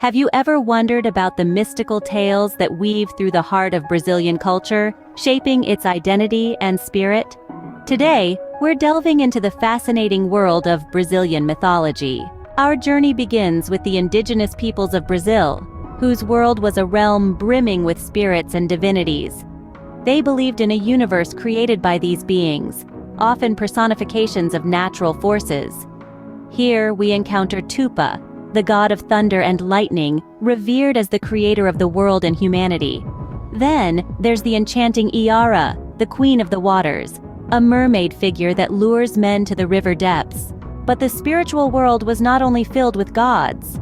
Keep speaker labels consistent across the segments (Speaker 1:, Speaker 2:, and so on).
Speaker 1: Have you ever wondered about the mystical tales that weave through the heart of Brazilian culture, shaping its identity and spirit? Today, we're delving into the fascinating world of Brazilian mythology. Our journey begins with the indigenous peoples of Brazil, whose world was a realm brimming with spirits and divinities. They believed in a universe created by these beings, often personifications of natural forces. Here we encounter Tupã, the god of thunder and lightning, revered as the creator of the world and humanity. Then, there's the enchanting Iara, the queen of the waters, a mermaid figure that lures men to the river depths. But the spiritual world was not only filled with gods.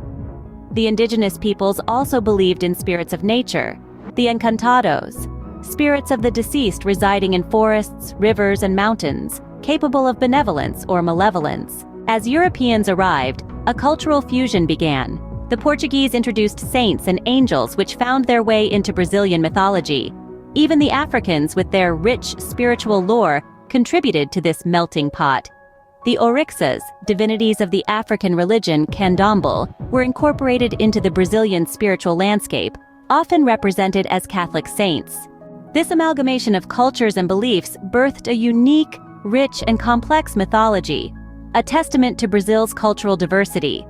Speaker 1: The indigenous peoples also believed in spirits of nature, the encantados, spirits of the deceased residing in forests, rivers, and mountains, capable of benevolence or malevolence. As Europeans arrived, a cultural fusion began. The Portuguese introduced saints and angels which found their way into Brazilian mythology. Even the Africans, with their rich spiritual lore, contributed to this melting pot. The orixás, divinities of the African religion Candomblé, were incorporated into the Brazilian spiritual landscape, often represented as Catholic saints. This amalgamation of cultures and beliefs birthed a unique, rich, and complex mythology, a testament to Brazil's cultural diversity.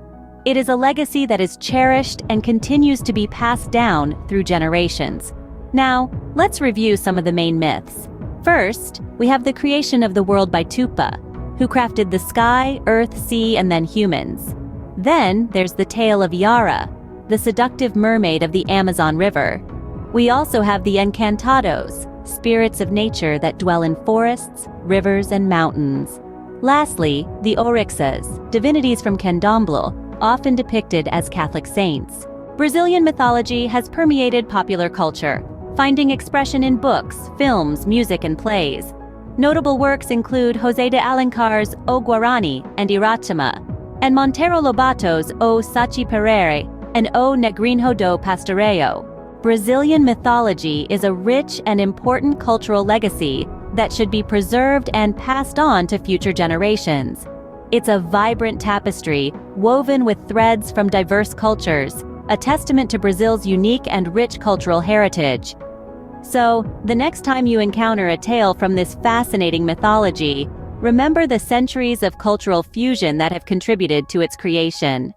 Speaker 1: It is a legacy that is cherished and continues to be passed down through generations. Now, let's review some of the main myths. First, we have the creation of the world by Tupã, who crafted the sky, earth, sea, and then humans. Then, there's the tale of Yara, the seductive mermaid of the Amazon River. We also have the encantados, spirits of nature that dwell in forests, rivers, and mountains. Lastly, the orixás, divinities from Candomblé, often depicted as Catholic saints. Brazilian mythology has permeated popular culture, finding expression in books, films, music, and plays. Notable works include José de Alencar's O Guarani and Iracema, and Monteiro Lobato's O Saci-Pererê and O Negrinho do Pastoreio. Brazilian mythology is a rich and important cultural legacy that should be preserved and passed on to future generations. It's a vibrant tapestry woven with threads from diverse cultures, a testament to Brazil's unique and rich cultural heritage. So, the next time you encounter a tale from this fascinating mythology, remember the centuries of cultural fusion that have contributed to its creation.